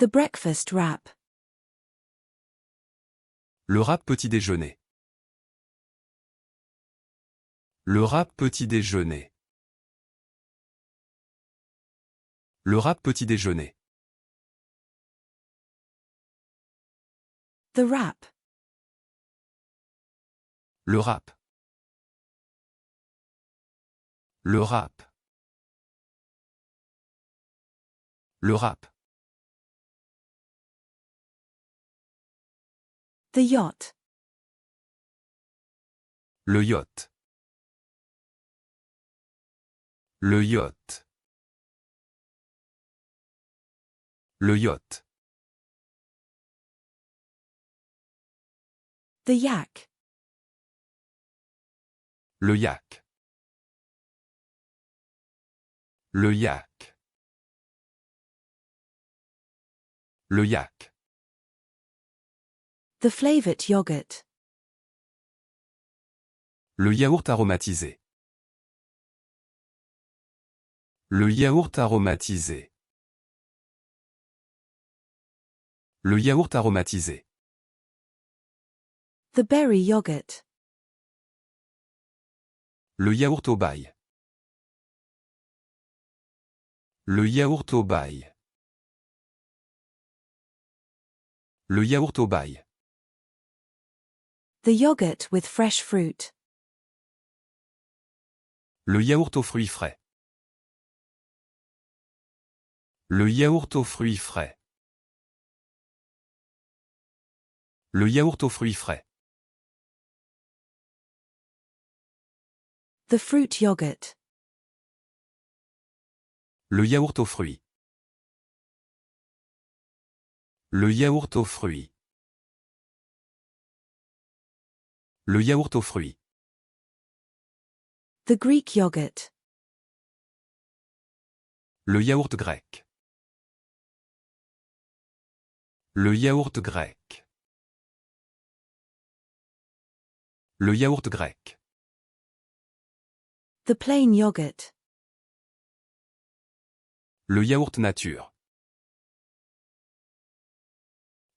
The breakfast wrap. Le wrap petit déjeuner. Le wrap petit déjeuner. Le wrap petit déjeuner. The wrap. Le wrap. Le wrap. Le wrap. The yacht. Le yacht. Le yacht. Le yacht. The yak. Le yak. Le yak. Le yak. The flavored yogurt. Le yaourt aromatisé. Le yaourt aromatisé. Le yaourt aromatisé. The berry yogurt. Le yaourt au bail. Le yaourt au bail. Le yaourt au bail. The yogurt with fresh fruit. Le yaourt aux fruits frais. Le yaourt aux fruits frais. Le yaourt aux fruits frais. The fruit yogurt. Le yaourt aux fruits. Le yaourt aux fruits. Le yaourt aux fruits. The Greek yogurt. Le yaourt grec. Le yaourt grec. Le yaourt grec. The plain yogurt. Le yaourt nature.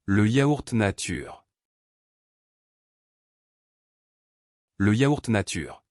Le yaourt nature. Le yaourt nature.